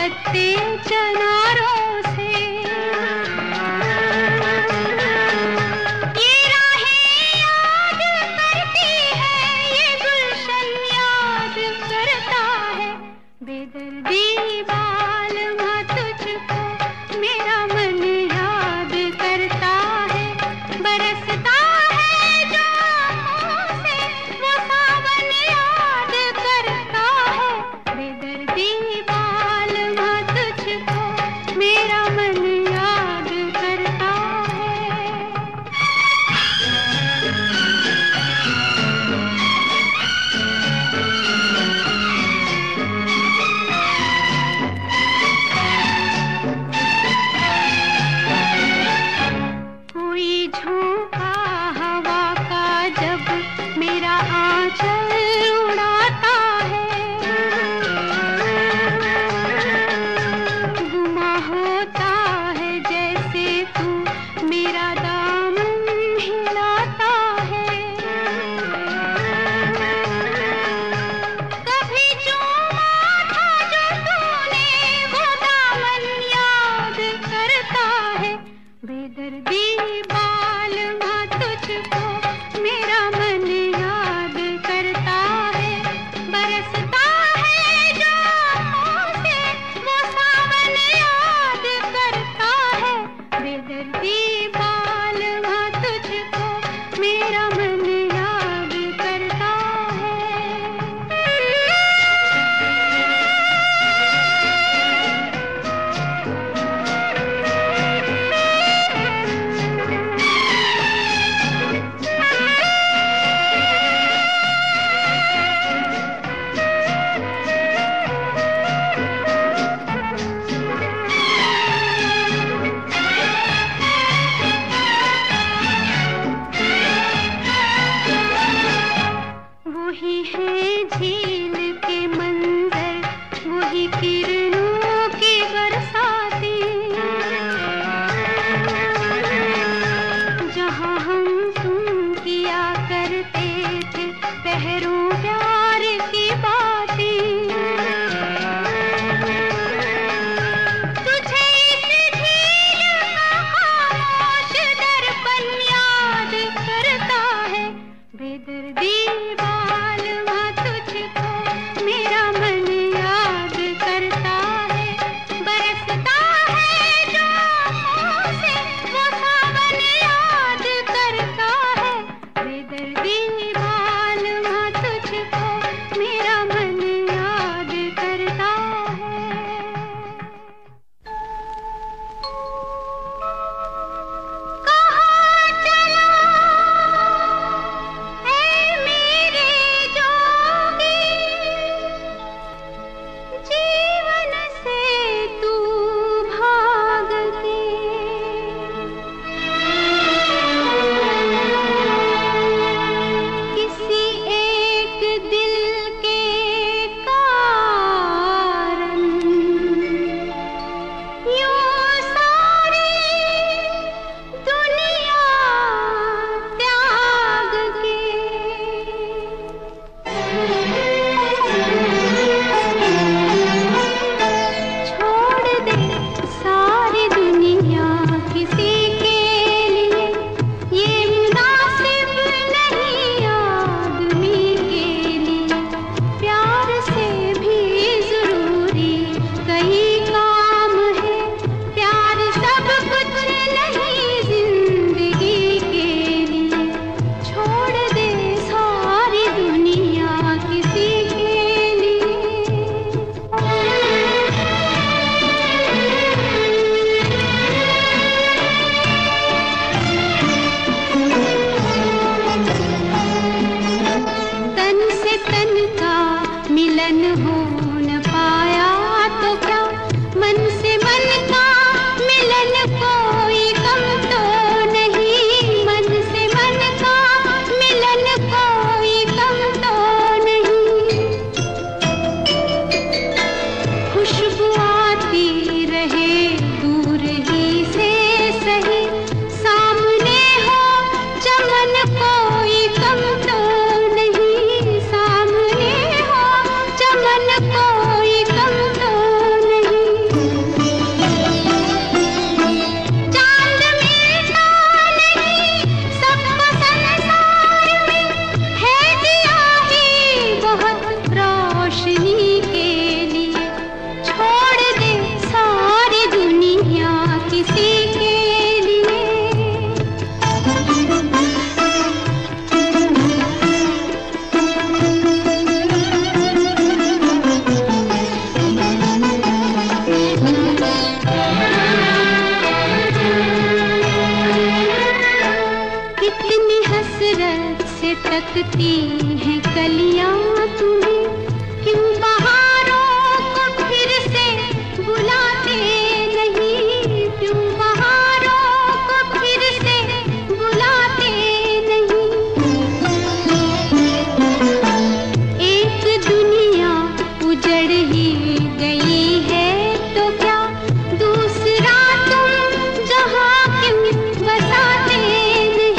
पत्ते चनारों से। ये राहें याद करती है, ये गुलशन याद करता है। बेदर्दी बालमा तुझको मेरा मन याद करता है। बरसता है जो आँखों से वो सावन याद करता है। बेदर्दी बालमा तुझको मेरा मन याद करता है। कोई झोंका हवा का जब मेरा आंचल उड़ाता है, गुमा होता है जैसे तू मेरा दामन हिलाता है। कभी चूमा था जो तूने वो दामन याद करता है। बेदर्दी बालमा तुझको मेरा मन याद करता है। बरसता है जो आँखों से वो सावन याद करता है। बेदर्दी बालमा तुझको मेरा मन याद करता है। वही है झील के मंजर, वही किरणों की बरसाती, जहाँ हम तुम किया करते थे पहरों प्यार की बातें। तुझे इस झील का खामोश दर्पण याद करता है। बेदर्दी बालमा तुझको मेरा मन याद करता है। बरसता है जो आँखों से वो सावन याद करता है। बेदर्दी बालमा तुझको मेरा मन याद करता है। कहाँ चला है मेरे से तकती हैं कलियां तुम्हें, क्यों बहारों को फिर से बुलाते नहीं, क्यों बहारों को फिर से बुलाते नहीं। एक दुनिया उजड़ ही गई है तो क्या, दूसरा तुम जहां क्यों बसाते नहीं।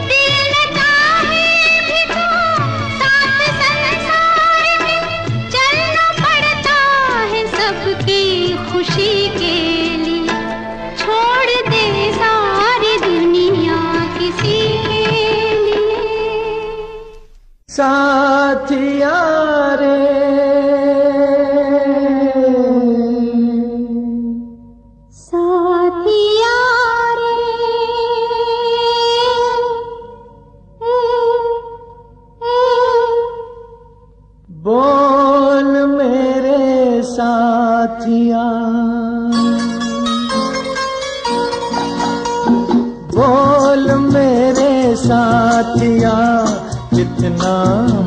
दिल न चाहे भी तो साथ संसार में चलना पड़ता है सबकी खुशी के लिए, छोड़ दे सारी दुनिया किसी के लिए। साथिया रे साथिया रे, बोल मेरे साथिया, बोल मेरे साथिया, कितना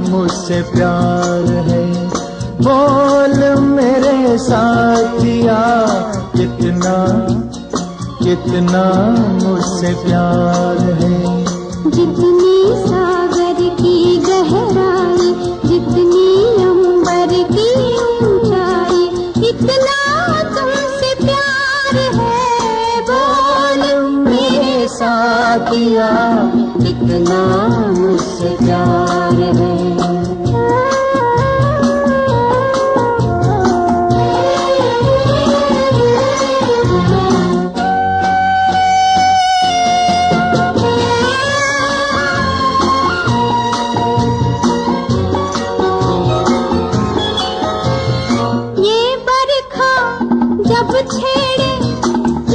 मुझसे प्यार है। बोल मेरे साथिया, कितना कितना मुझसे प्यार है। जितनी सागर की गहराई, जितनी अंबर की ऊंचाई, इतना तुमसे प्यार है। बोल मेरे साथिया, कितना मुझसे प्यार है। ये बरखा जब छेड़े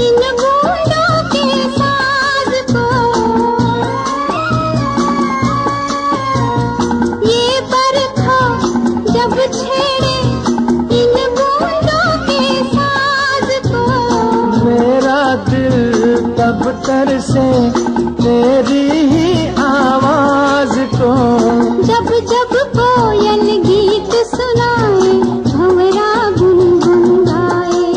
इन बूंदों के साज को, ये बरखा जब छेड़े इन बूंदों के साज को, मेरा दिल तब तरसे तेरी ही आवाज को। जब जब कोयल गीत सुनाए, भंवरा गुनगुनाए,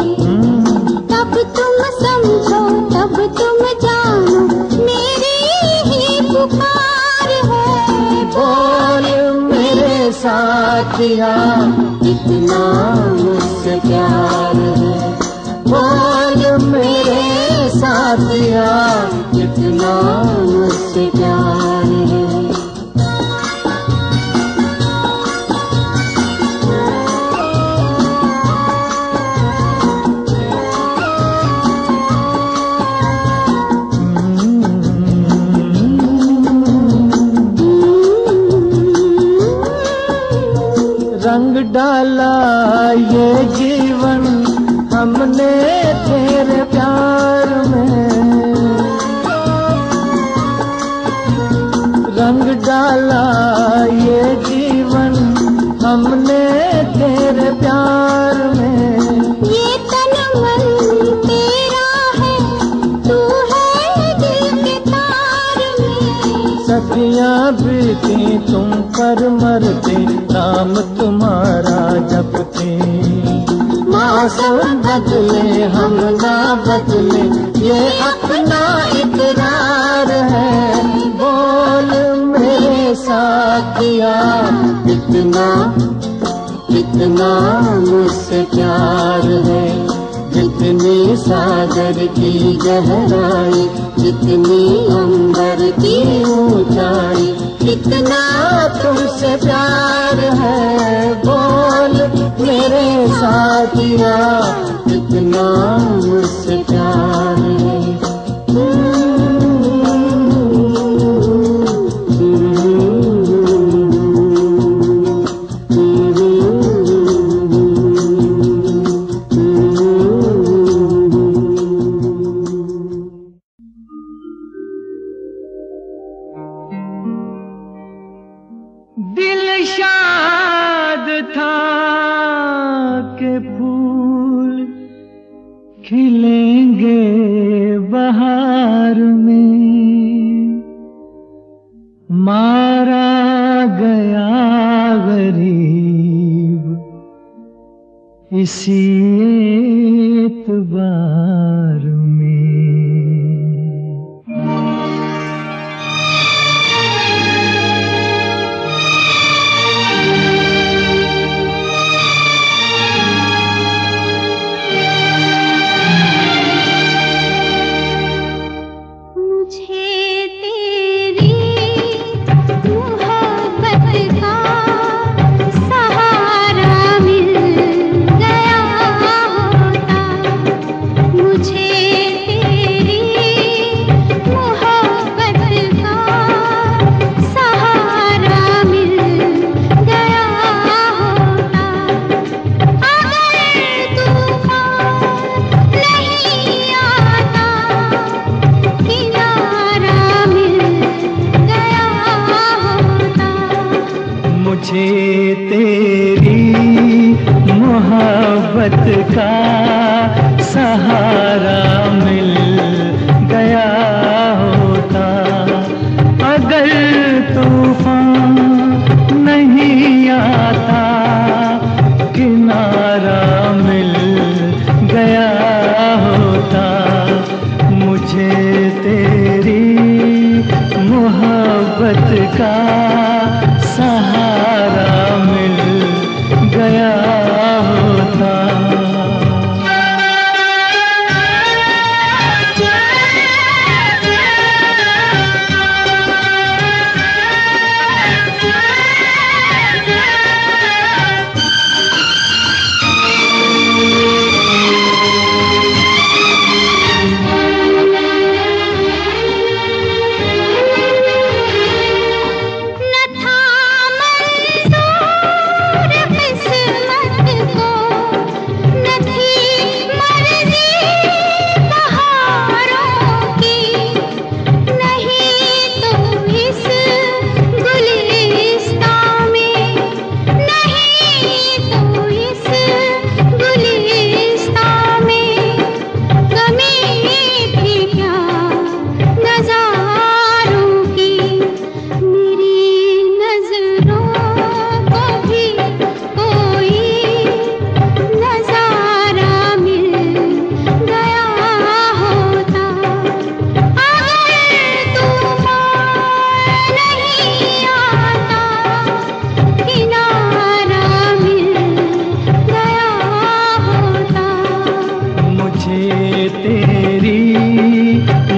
तब तुम समझो, तब तुम जानो, मेरी ही पुकार है। बोल मेरे साथिया, कितना मुझसे प्यार है। बोल मेरे साथिया, कितना मुझसे प्यार है। रंग डाला ये जीवन हमने तेरे प्यार में, रंग डाला ये जीवन हमने तेरे प्यार में। ये तन मन तेरा है, तू है दिल के तार में। सदियां बीती तुम पर मरते, नाम तुम्हारा जपते। मौसम बदले हम ना बदले, ये अपना इकरार है। बोल मेरे साथिया, कितना कितना मुझसे प्यार है। जितनी सागर की गहराई, जितनी अंबर की ऊंचाई, कितना तुमसे प्यार है। बोल मेरे साथिया, कितना मुझसे प्यार है। दिल शाद था के फूल खिलेंगे बहार इसी एतबार में। मुझे तेरी मोहब्बत का सहारा मिल गया होता, अगर तूफान नहीं आता किनारा मिल गया होता। मुझे तेरी मोहब्बत का सहारा मिल गया होता।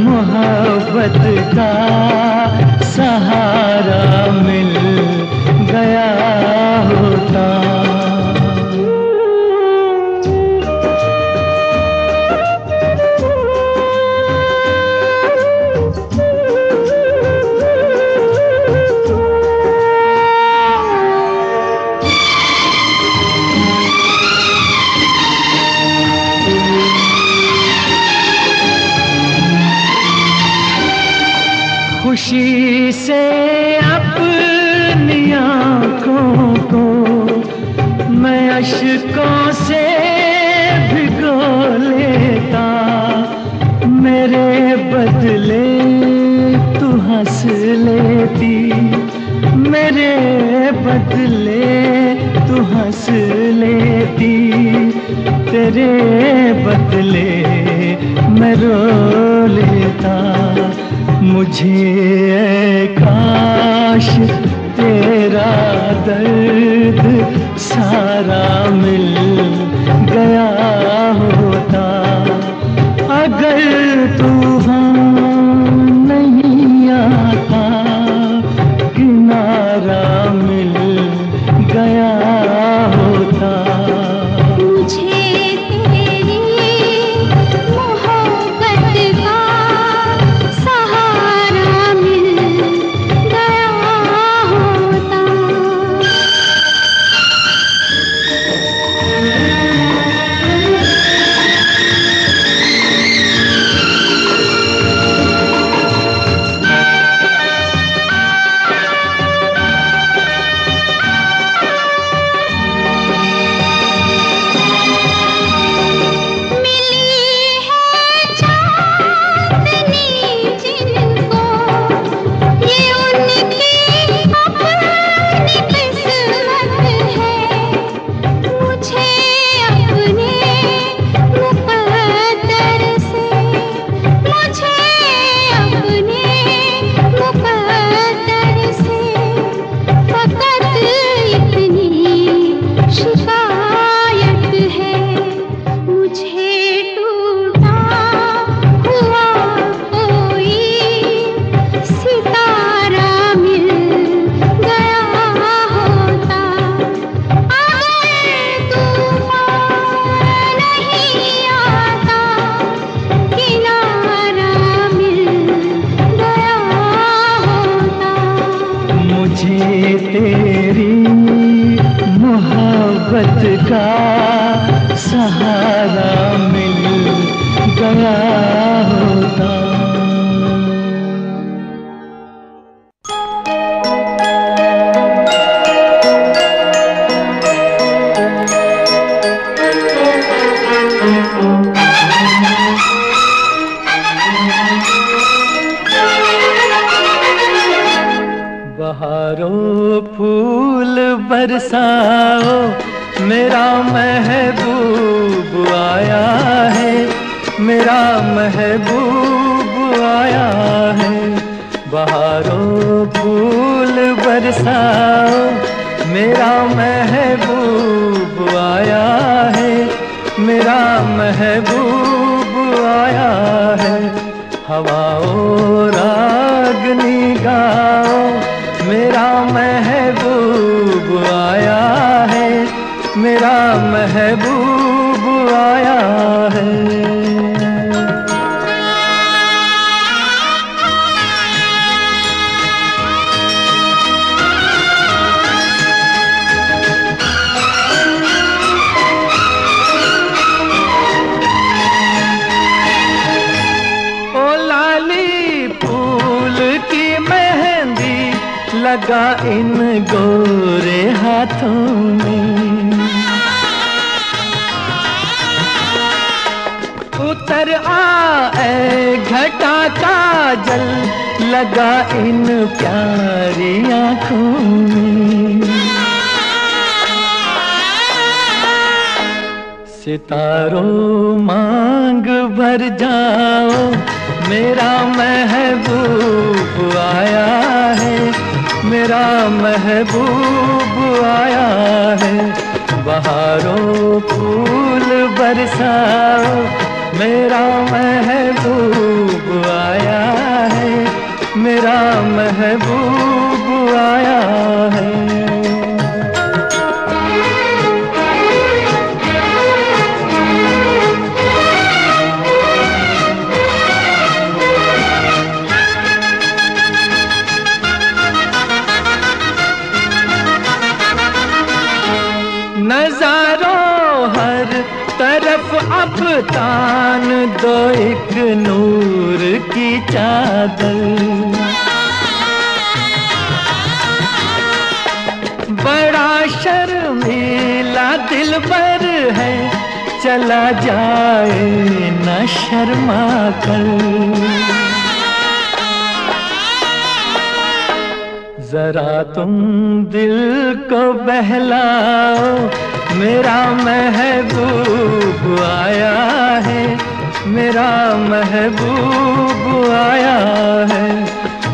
मोहब्बत का सहारा मिल गया होता। खुशी से अपनी आँखों को मैं अश्कों से भिगो लेता, मेरे बदले तू हंस लेती, मेरे बदले तू हंस लेती, तेरे बदले मैं रो लेता। मुझे काश तेरा दर्द सारा मिल गया होता, अगर तूफान नहीं आता किनारा मिल गया होता। मोहब्बत का सहारा मिल गया होता। बहारों फूल बरसाओ, मेरा महबूब आया है, मेरा महबूब आया है। बहारों फूल बरसाओ, मेरा महबूब आया है, मेरा महबूब आया है। हवाओं रागनी गाओ, मेरा महबूब आया है, मेरा महबूब आया है। लगा इन गोरे हाथों में, उतर आए घटा का जल, लगा इन प्यारी आँखों में। सितारों मांग भर जाओ, मेरा महबूब आया है, मेरा महबूब आया है। बहारों फूल बरसाओ, मेरा महबूब आया है, मेरा महबूब आया है। नजारों हर तरफ अब तान दो एक नूर की चादर, बड़ा शर्मीला दिलबर है, चला जाए न शर्मा कर। जरा तुम दिल को बहलाओ, मेरा महबूब आया है, मेरा महबूब आया है।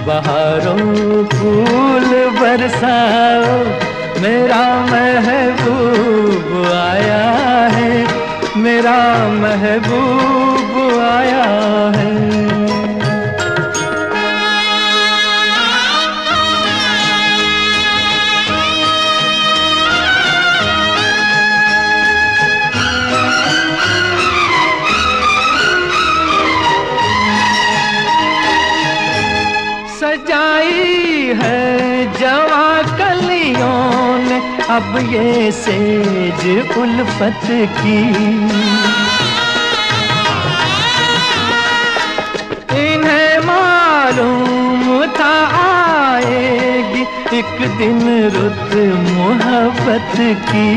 बहारों फूल बरसाओ, मेरा महबूब आया है, मेरा महबूब आया है। सजाई है जवा कलियों ने अब ये सेज उल्फत की, इन्हें मालूम था आएगी एक दिन रुत मोहब्बत की।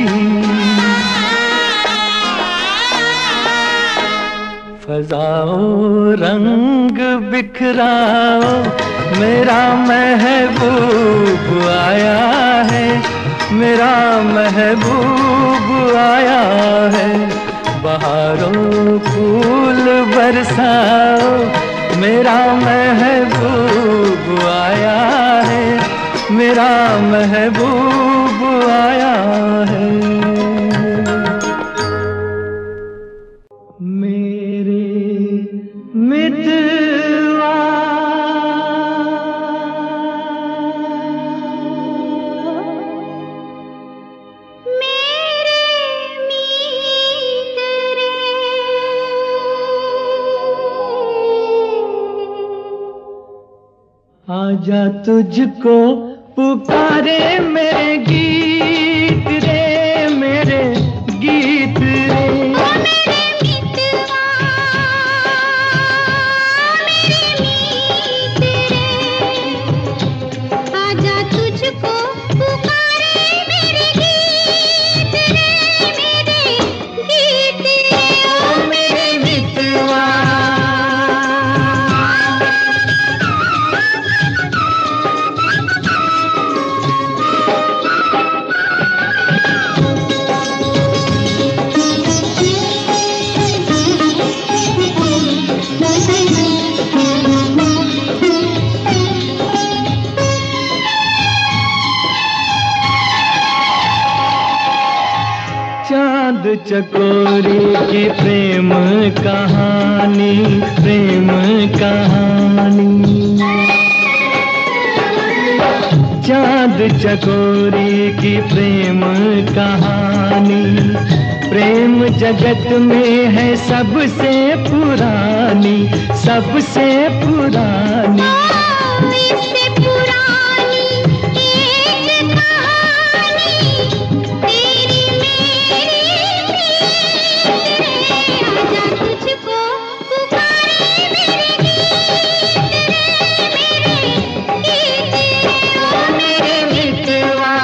फजाओं रंग बिखराओ, मेरा महबूब आया है, मेरा महबूब आया है। बहारों फूल बरसाओ, मेरा महबूब आया है, मेरा महबूब आया है। मेरे मितवा आजा तुझको पुकारे मेरे गीत रे, मेरे चकोरी की प्रेम कहानी, प्रेम कहानी। चांद चकोरी की प्रेम कहानी, प्रेम जगत में है सबसे पुरानी, सबसे पुरानी। इससे पुरानी एक कहानी तेरी मेरी प्रीत रे। आजा तुझको पुकारे मेरे गीत रे, मेरे गीत रे ओ मेरे मितवा।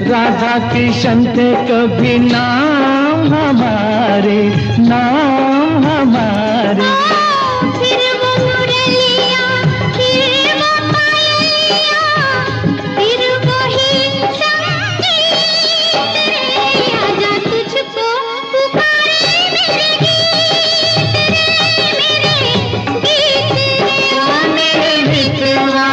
राधा किशन थे कभी नाम हमारे, नाम हमारे। फिर वो मुरलिया, फिर वो पायलिया, फिर वही संगीत रे। आजा तुझको पुकारे मेरे गीत रे, मेरे गीत रे ओ मेरे मितवा।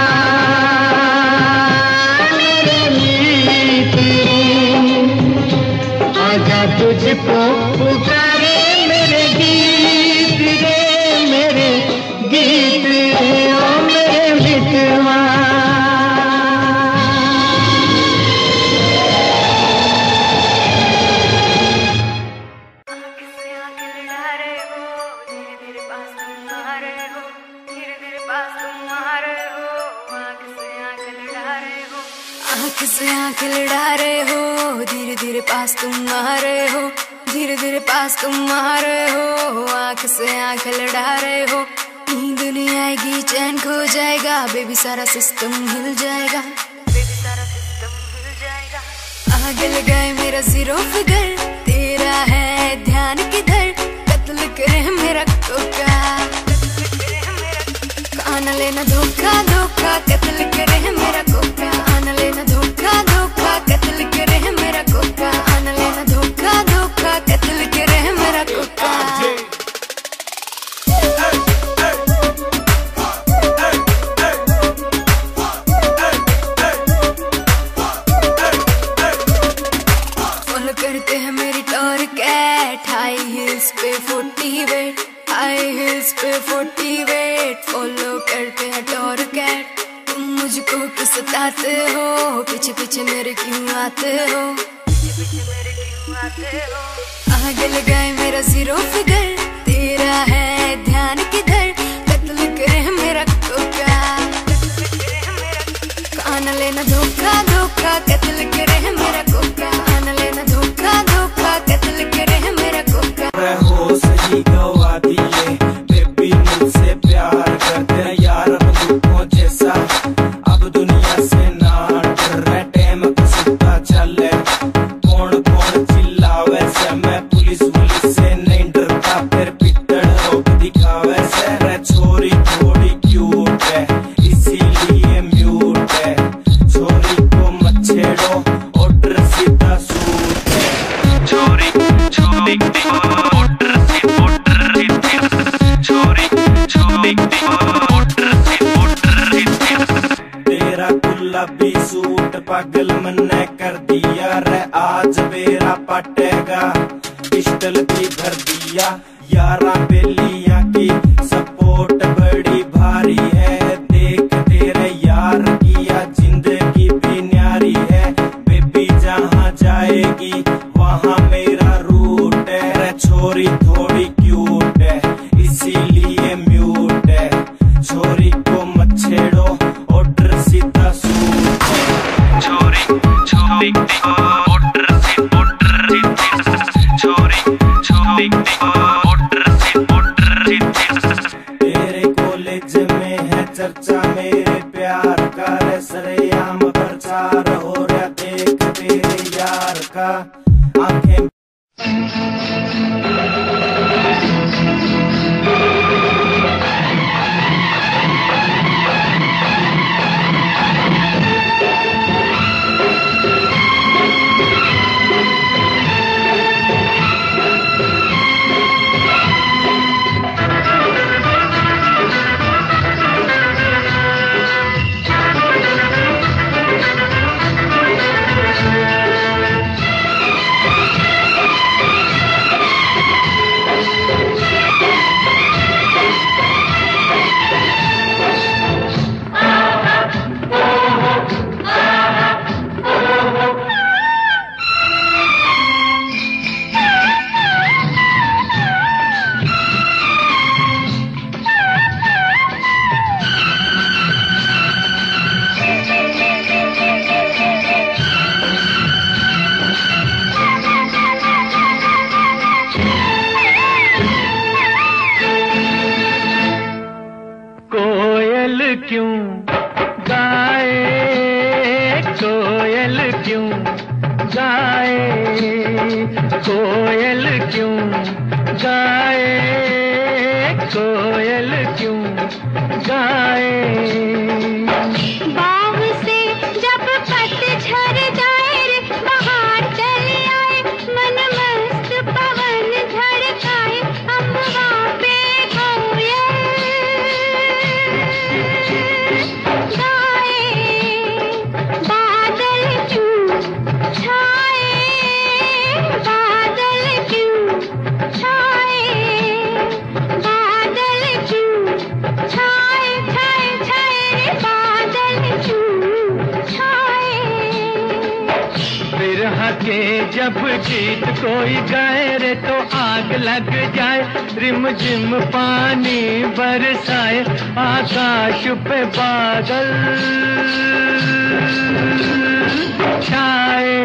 तुझको पुकारे मेरे गीत रे, मेरे गीत रे ओ मेरे मितवा। आँख से आँख लड़ा रहे हो, धीरे धीरे पास तुम आ रहे हो, धीरे धीरे पास तुम आ रहे हो। आँख से आँख लड़ा रहे हो, नींद नहीं आएगी, चैन खो जाएगा, बेबी सारा सिस्टम हिल जाएगा, बेबी सारा सिस्टम हिल जाएगा। आगे लगाए मेरा जीरो फिगर, तेरा है ध्यान किधर, कत्ल करे मेरा कोका, आना लेना धोखा धोखा, कत्ल करे मेरा कोका, आना लेना धोखा धोखा, कत्ल करे मेरा कोका, आना लेना धोखा धोखा, कत्ल करे मेरा कोका। फॉलो करते हैं मेरी टॉर कैट, हाई हिल्स पे 40 वेट, हाई हिल्स पे 40 वेट। फॉलो करते हैं टॉर कैट, तुम मुझको क्यों सताते हो, पीछे पीछे मेरे क्यों आते हो, पीछे पीछे मेरे क्यों आते हो। आगे लगाए मेरा जीरो फिगर, तेरा है ध्यान किधर, कत्ल करे मेरा कोका, आना लेना धोखा धोखा, कत्ल करे मेरा कोका, आना लेना धोखा धोखा, कत्ल करे मेरा कोका। हो सही गवा दिए बेबी, मुझसे प्यार करते हैं यार बंदूकों जैसा, अब दुनिया से ना डर रहे, टाइम घुसता चले, कौन कौन चिल्लावे से, मैं पुलिस पुलिस से नहीं डरता, फिर पिटड़ रोक दिखावे से। रे छोरी थोड़ी क्यूट है, इसीलिए म्यूट है, छोरी को मत छेड़ो, ऑर्डर सीधा सूट है। छोरी छोरी तेरा गुलाबी सूट पागल मन्ने कर दिया रे, आज बेरा पटेगा, पिस्टल भी भर दिया, यारा बेलिया की सपोर्ट बड़ी भारी है, देख तेरे यार किया जिंदगी भी न्यारी है, बेबी जहाँ जाएगी वहाँ मेरा रूट है। रे छोरी थोड़ी क्यूट है, इसीलिए म्यूट है, छोरी को मत छेड़ो, ऑर्डर सीधा सूट है। छोरी छोरी ऑर्डर से ऑर्डर, छोरी छोरी ऑर्डर से ऑर्डर, तेरे तेरे यार का। आंखें क्यों गाए, कोयल क्यों गाए, कोयल क्यों गाए, कोयल क्यों गाए। बाग से जब पतझड़ जाए रे बहार चले आए, मन मस्त पवन झड़काए, अम्बा पे कोयल गाए। बादल क्यों छाए, बादल क्यों छाए, बादल क्यों छाए, छाए छाए रे बादल क्यों छाए। बिरहा के जब गीत कोई गाए रे तो आग लग जाए, रिम झिम पानी बरसाए, आकाश पे बादल छाए।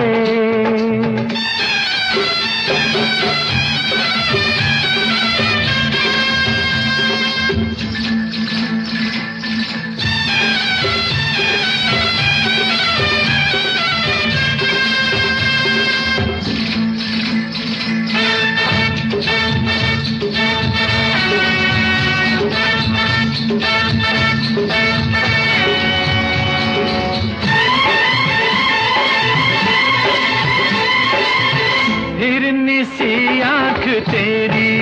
हिरनी सी आंख तेरी,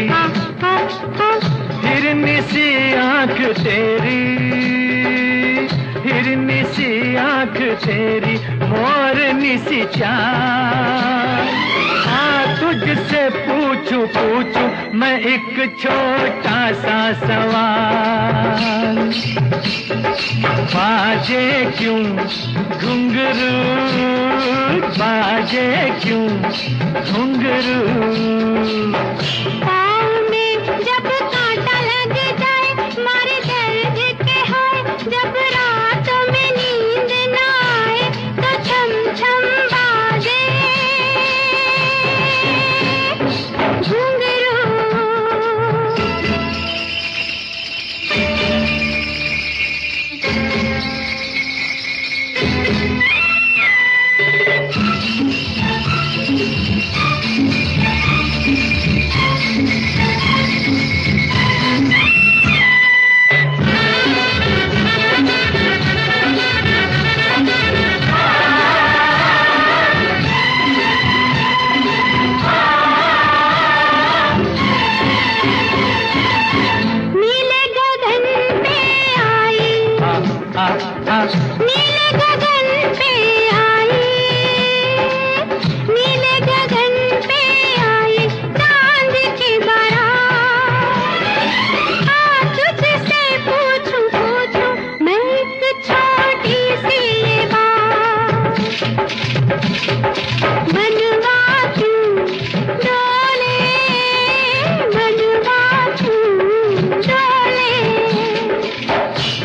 हिरनी सी आंख तेरी, हिरनी सी आंख तेरी, मोरनी सी चाल। हाँ तुझसे पूछूं पूछूं मैं एक छोटा सा सवाल, बाजे क्यों घुंघरू, बाजे क्यों घुंघरू। पाँव में जब कांटा लग जाए, मारे दर्द के हाय, जब रात में नींद न आए, तो छम छम बाजे घुंघरू। नीले गगन पे आई, नीले गगन पे आई, नीले गगन पे आई, चांद की बारात। हाँ तुझसे पूछूं पूछूं मैं एक छोटी सी ये बात, बनवा क्यों डोले, बनवा क्यों डोले।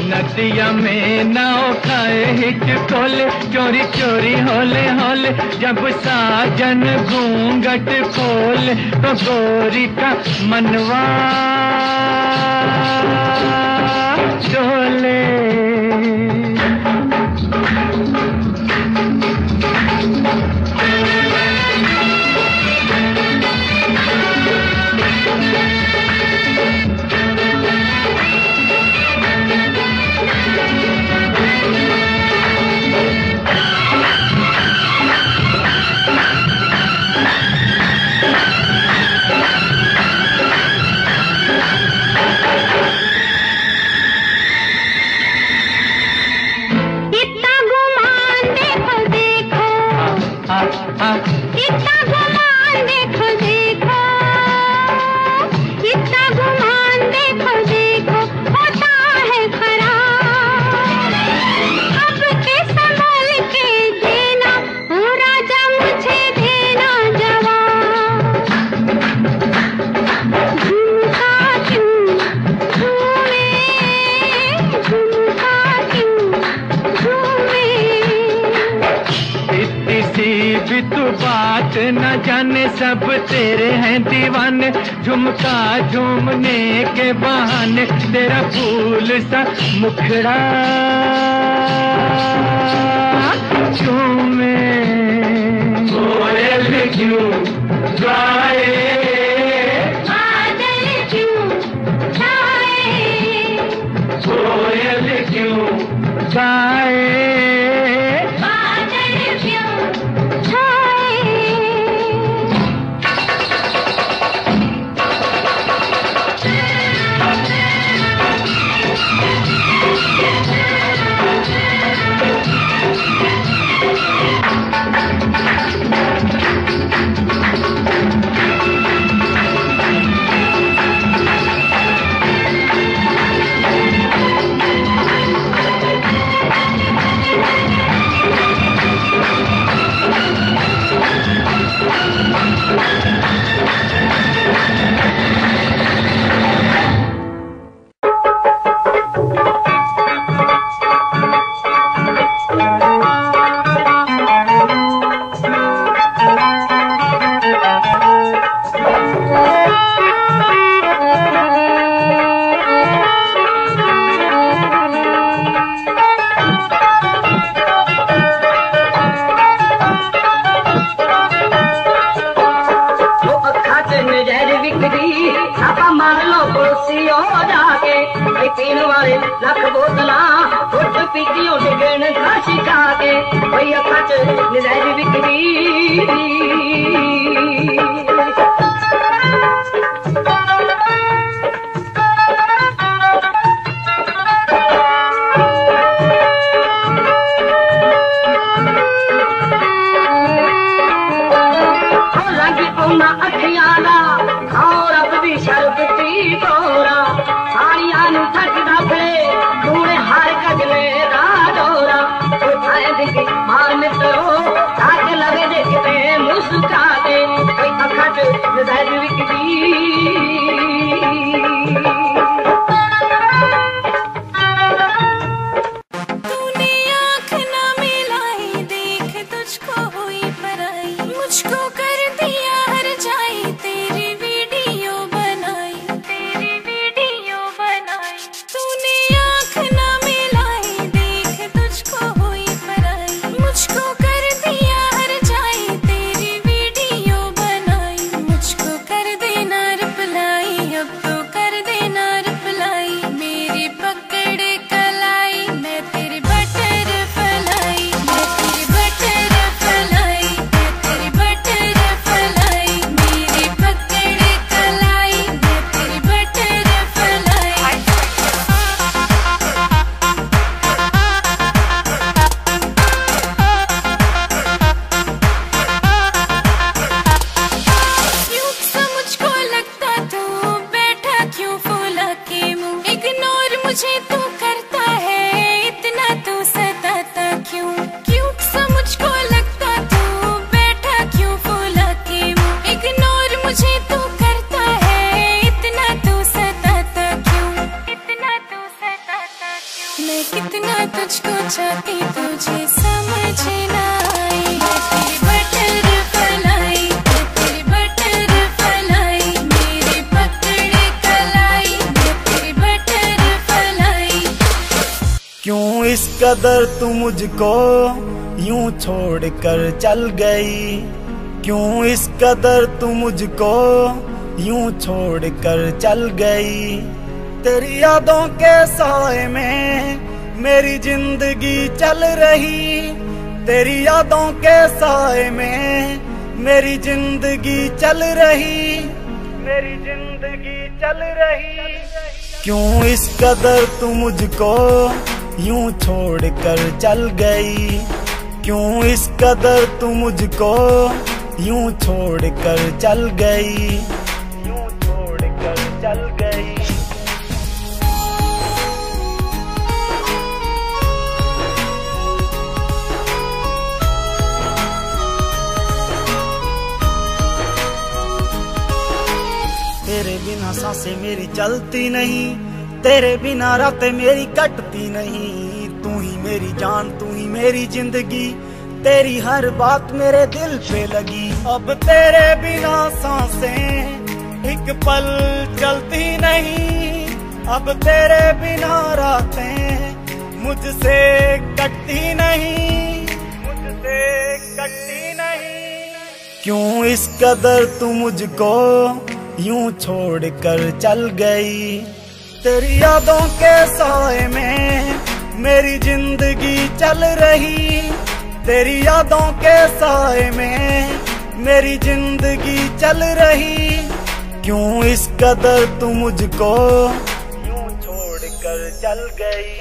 नदिया में नाव खाए हिचकोले, चोरी चोरी होले होले, जब साजन घूंघट खोले, तो गोरी का मनवा डोले। इतना गुमान देखो देखो, इतना गुमान देखो देखो, होता है खराब। अब के संभल के देना, ओ राजा मुझे देना जवाब। झुमका क्यों झूमे, झुमका क्यों झूमे। इतनी सी भी तू बात न जाने, सब तेरे हैं दीवाने। झुमका झूमने के बहाने तेरा फूल सा मुखड़ा झूमे। कोयल क्यों गाए, बादल क्यों छाए, कोयल क्यों गाए, बादल क्यों छाए। पीण वाले लख बोतला फुट पीतियों डिगण घासी खा के भई अखा च नज़र विकरी। इस कदर तू मुझको यूं छोड़ कर चल गई, क्यों इस कदर तू मुझको यूं छोड़ कर चल गई। तेरी यादों के साए में मेरी जिंदगी चल रही, तेरी यादों के साए में मेरी जिंदगी चल रही, मेरी जिंदगी चल रही। क्यों इस कदर तू मुझको यूं छोड़ कर चल गई, क्यों इस कदर तू मुझको यूं छोड़ कर चल गई, यूं छोड़ कर चल गई। तेरे बिना सांसें मेरी चलती नहीं, तेरे बिना रातें मेरी कटती नहीं। तू ही मेरी जान, तू ही मेरी जिंदगी, तेरी हर बात मेरे दिल पे लगी। अब तेरे बिना सांसें एक पल चलती नहीं, अब तेरे बिना रातें मुझसे कटती नहीं, मुझसे कटती नहीं। क्यों इस कदर तू मुझको यूं छोड़ कर चल गई। तेरी यादों के साए में मेरी जिंदगी चल रही, तेरी यादों के साए में मेरी जिंदगी चल रही। क्यों इस कदर तू मुझको यूं छोड़ कर चल गई।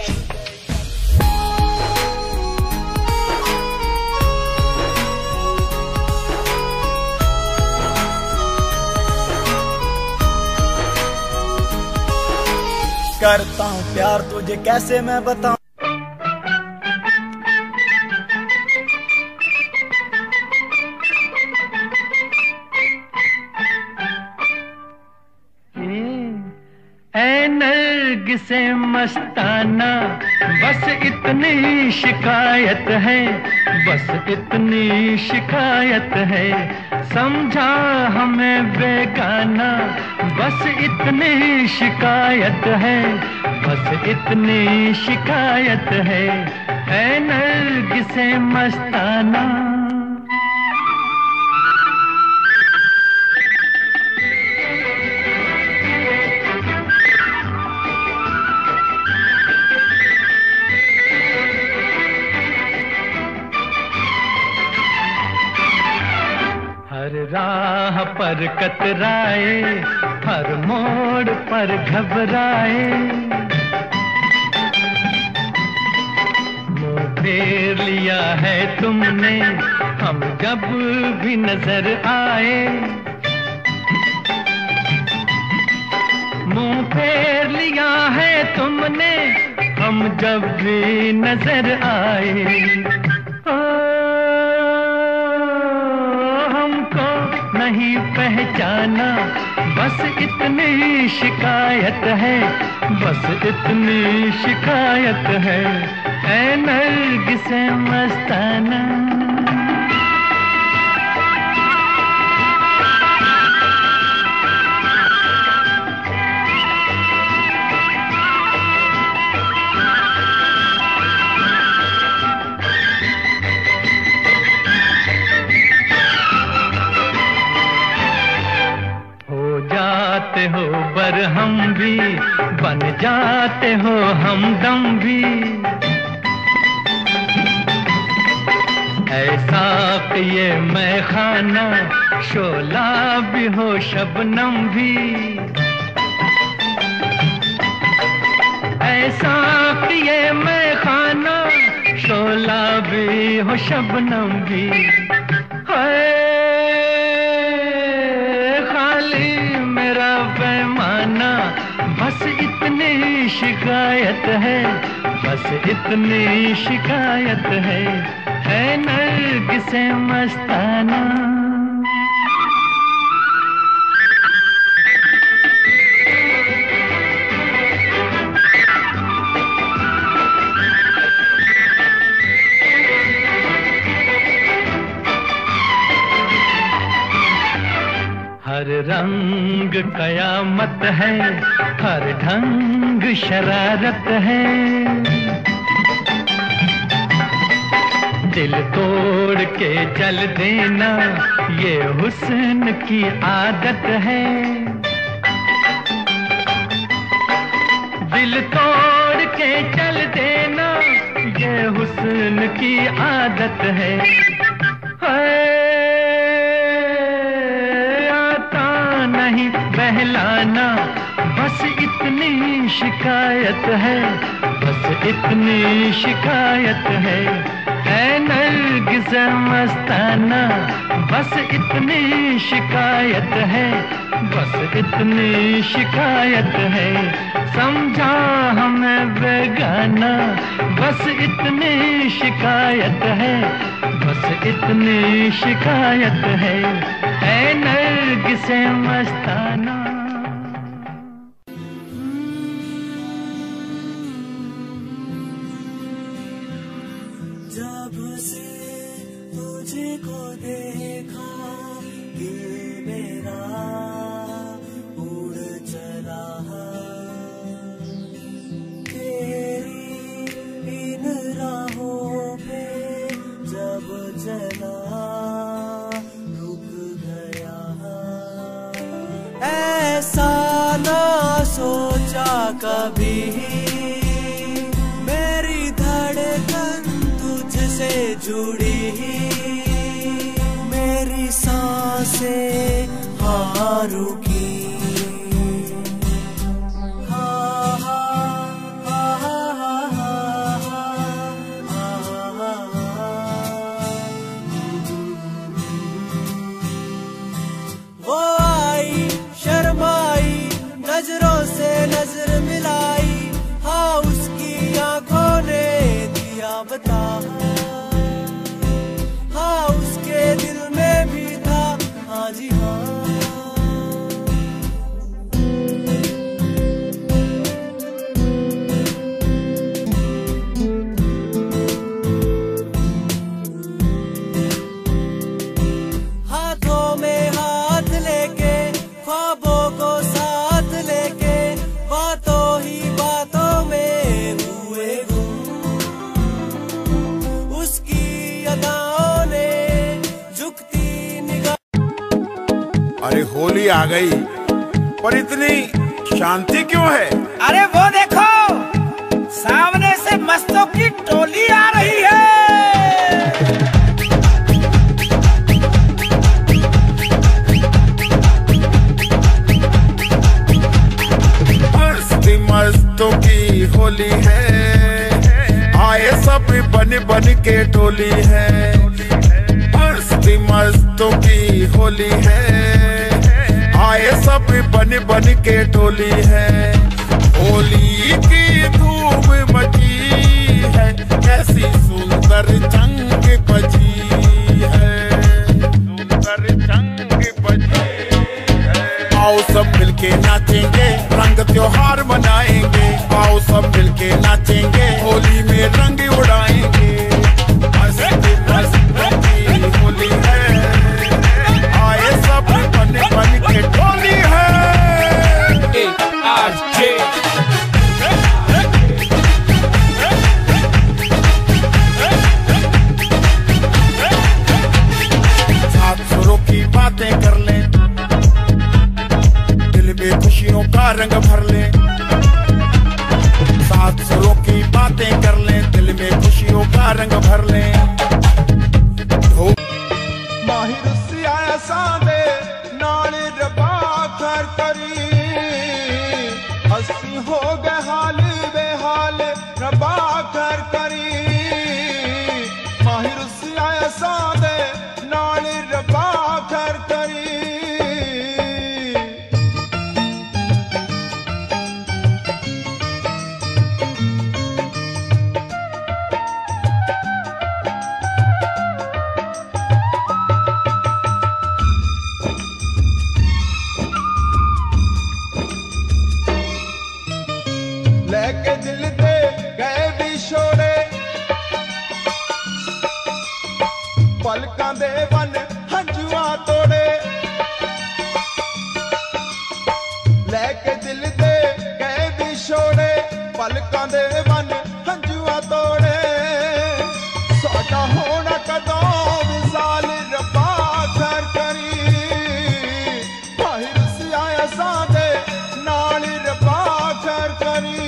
करता हूँ प्यार तुझे कैसे मैं बताऊं। ऐ नरगिसे मस्ताना, बस इतनी शिकायत है, बस इतनी शिकायत है। समझा हमें बेगाना, बस इतनी शिकायत है, बस इतनी शिकायत है। ऐ नरगिसे मस्ताना। हर राह पर कतराए, हर मोड़ पर घबराए, मुंह फेर लिया है तुमने हम जब भी नजर आए, मुंह फेर लिया है तुमने हम जब भी नजर आए। नहीं पहचाना, बस इतनी शिकायत है, बस इतनी शिकायत है। ऐ नरगिसे मस्ताना। हो बर हम भी बन जाते हो हमदम भी, ऐसा कि ये मैं खाना शोला भी हो शबनम भी, ऐसा कि ये मैं खाना शोला भी हो शबनम भी। बस इतनी शिकायत है, बस इतनी शिकायत है। ऐ नरगिसे मस्ताना। हर रंग कयामत है, हर ढंग शरारत है, दिल तोड़ के चल देना ये हुस्न की आदत है, दिल तोड़ के चल देना ये हुस्न की आदत है। नहीं बहलाना, बस इतनी शिकायत है, बस इतनी शिकायत है। ऐ नरगिसे नरगिस मस्ताना, बस इतनी शिकायत है, बस इतनी शिकायत है, समझा हमें बेगाना, बस इतनी शिकायत है, बस इतनी शिकायत है, ऐ नरगिस मस्ताना। जब से तुझको देखा दिल मेरा उड़ चला, तेरी इन राहों पे जब चला रुक गया, ऐसा ना सोचा कभी मेरी धड़कन तुझसे जुड़ी, मेरी सांसें हाँ रुकी, वो आई शर्माई नजरों से नजर मिलाई, हाँ उसकी आंखों ने दिया बता, हाँ उसके दिल में भी था, हाँ जी हाँ। हाथों में हाथ लेके ख्वाबों को साथ लेके बातों ही बातों में हुए गुम, उसकी अदाओं ने झुकती निगाह। अरे होली आ गई, पर इतनी शांति क्यों है? अरे वो देखो, सामने से मस्तों की टोली आ रही है। मस्तों की होली है, आए सब बन बन के टोली है, मस्तों की होली है, आए सब बन बन के टोली है, होली की धूम मची है, कैसी सुंदर जंग बजी है, सुंदर जंग बजी है। आओ सब मिलके नाचेंगे, रंग त्योहार मनाएंगे, आओ सब मिलके नाचेंगे, होली में रंग उड़ाएंगे, मस्ती मस्ती होली है, आए सब बन बन के टोली है। साथ सुरों की बातें कर ले, दिल में खुशियों का रंग भर ले, साथ सुरों की बातें कर ले, दिल में खुशियों का रंग भर ले। माहिर सिया सादे नाल रबा कर करी, हसी हो गए हाल बेहाल रबा कर करी, माहिर सिया सादे नाल रबा कर करी। लेके दिल दे गए विछोड़े, पलकां दे वन हंजुआ तोड़े, लेके दिल दे गए विछोड़े, पलकां दे वन हंजुआ तोड़े, साडा होना कदों विसाल रब्बा कर करी, माहिर सिया सादे नाल रब्बा कर करी।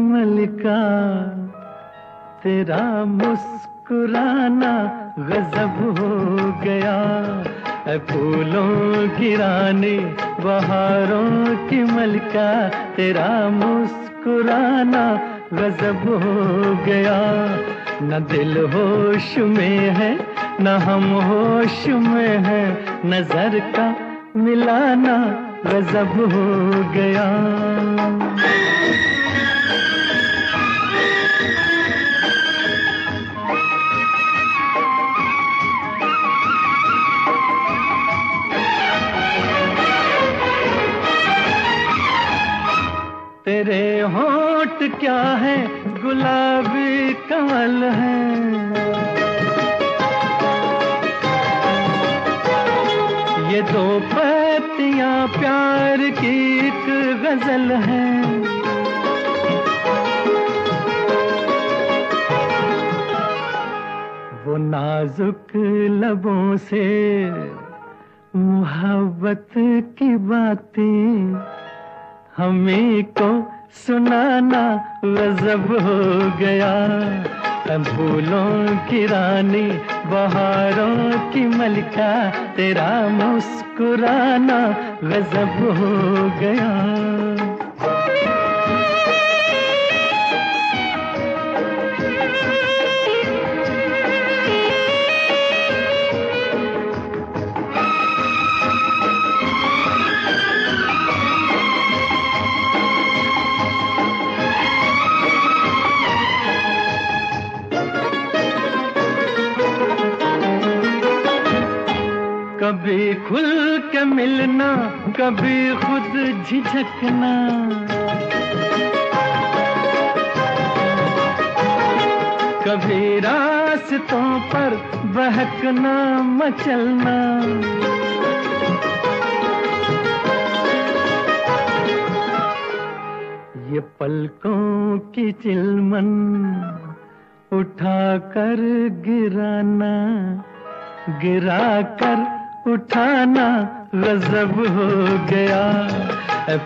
मलिका तेरा मुस्कुराना गजब हो गया। ऐ फूलों की रानी बहारों की मलिका तेरा मुस्कुराना गजब हो गया। न दिल होश में है न हम होश में है, नजर का मिलाना गजब हो गया। तेरे होंठ क्या है गुलाबी कमल है, ये दो पत्तियां प्यार की एक गजल है। वो नाजुक लबों से मोहब्बत की बातें हमें को सुनाना गजब हो गया। फूलों की रानी बहारों की मलिका तेरा मुस्कुराना गजब हो गया। कभी खुल के मिलना कभी खुद झिझकना, कभी रास्तों पर बहकना मचलना। ये पलकों की चिलमन उठा कर गिराना, गिरा कर उठाना गजब हो गया।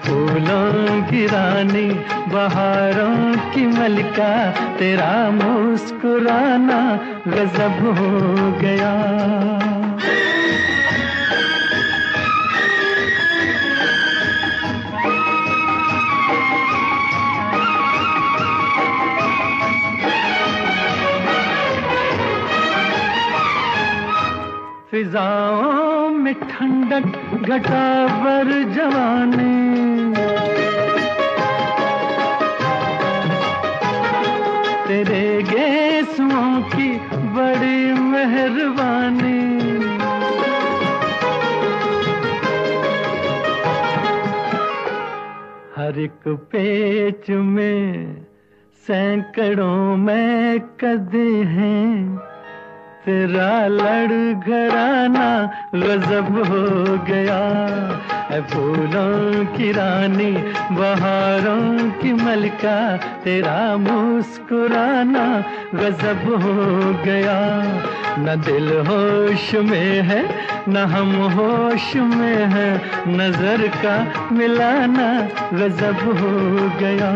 फूलों की रानी बहारों की मलिका तेरा मुस्कुराना गजब हो गया। फिजाओं में ठंडक घटा बर जवानी, तेरे गेसुओं की बड़ी मेहरबानी। हर एक पेच में सैकड़ों में कदे हैं, तेरा लड़खड़ाना गजब हो गया। फूलों की रानी बहारों की मलिका तेरा मुस्कुराना गजब हो गया। न दिल होश में है न हम होश में है, नजर का मिलाना गजब हो गया।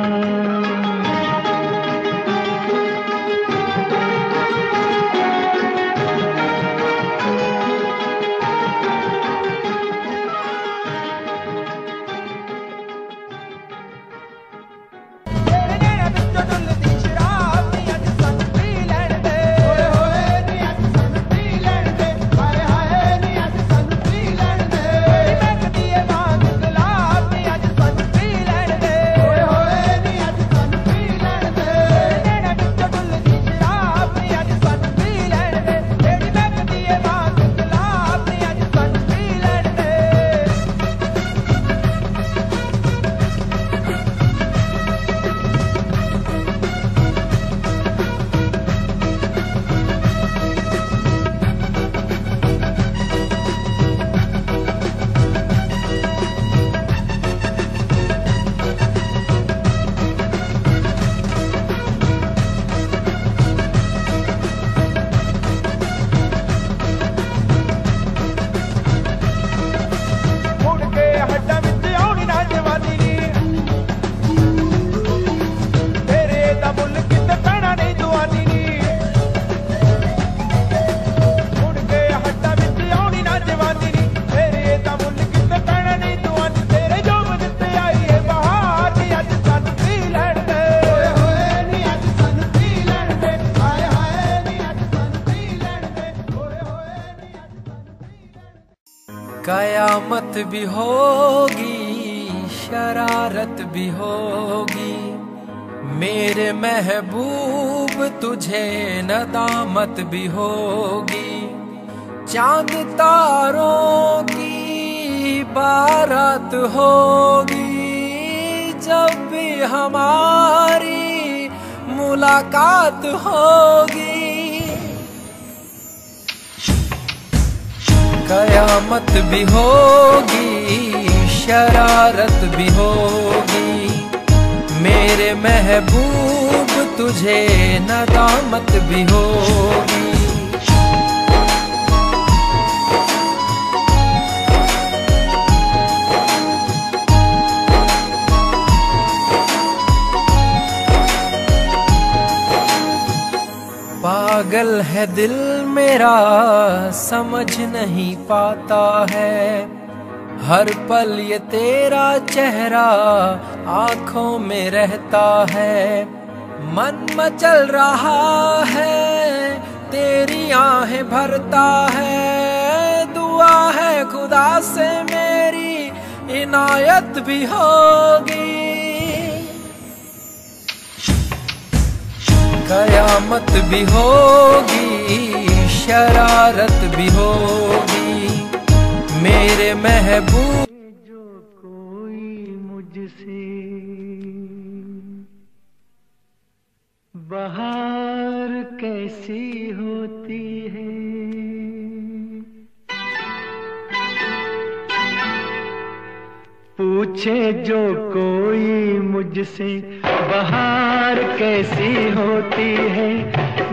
कयामत भी होगी, शरारत भी होगी, मेरे महबूब तुझे नदामत भी होगी। चांद तारों की बारात होगी, जब भी हमारी मुलाकात होगी। कयामत भी होगी, शरारत भी होगी, मेरे महबूब तुझे नदामत भी होगी। पागल है दिल मेरा, समझ नहीं पाता है, हर पल ये तेरा चेहरा आंखों में रहता है। मन मचल रहा है, तेरी आहें भरता है, दुआ है खुदा से मेरी इनायत भी होगी। कयामत भी होगी, शरारत भी होगी, मेरे महबूब जो कोई मुझसे बहार कैसी होती है, पूछे जो कोई मुझसे बहार कैसी होती है,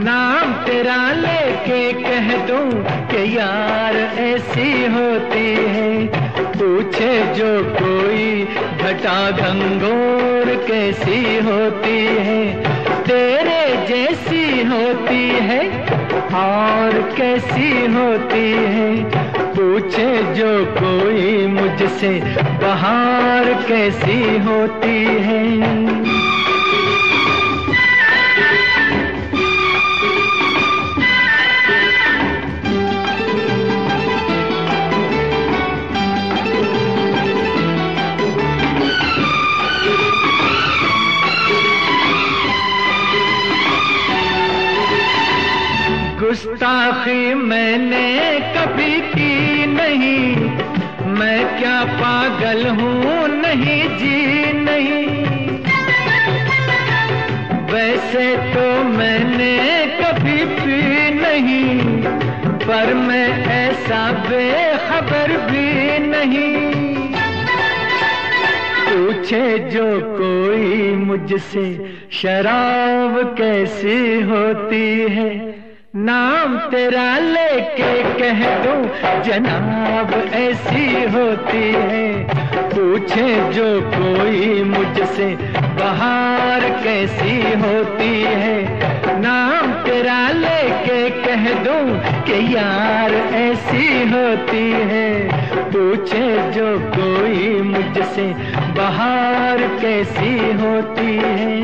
नाम तेरा लेके कह दूं कि यार ऐसी होती है। पूछे जो कोई घटा घंघोर कैसी होती है, तेरे जैसी होती है और कैसी होती है। पूछे जो कोई मुझसे बहार कैसी होती है। गुस्ताखी मैंने कभी की नहीं, मैं क्या पागल हूँ नहीं जी नहीं। वैसे तो मैंने कभी पी नहीं, पर मैं ऐसा बेखबर भी नहीं। पूछे जो कोई मुझसे शराब कैसी होती है, नाम तेरा लेके कह दूं जनाब ऐसी होती है। पूछे जो कोई मुझसे बहार कैसी होती है, नाम तेरा लेके कह दूं कि यार ऐसी होती है। पूछे जो कोई मुझसे बहार कैसी होती है।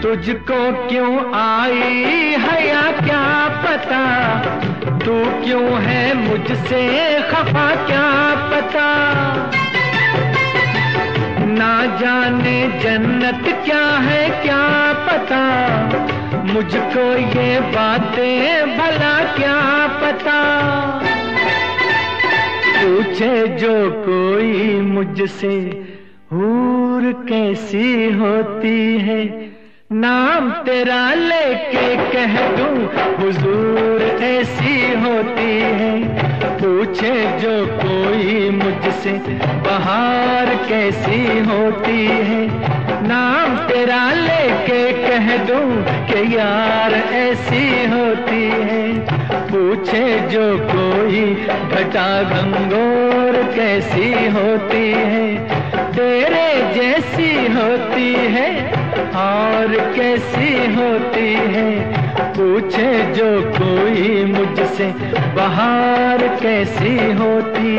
तुझको क्यों आई हया क्या पता, तू क्यों है मुझसे खफा क्या पता। ना जाने जन्नत क्या है क्या पता, मुझको ये बातें भला क्या पता। पूछे जो कोई मुझसे हूर कैसी होती है, नाम तेरा लेके कह दूं हुजूर ऐसी होती है, पूछे जो कोई मुझसे बहार कैसी होती है। नाम तेरा लेके कह दूं कि यार ऐसी होती है, पूछे जो कोई घटा घंगोर कैसी होती है। तेरे जैसी होती है और कैसी होती है, पूछे जो कोई मुझसे बहार कैसी होती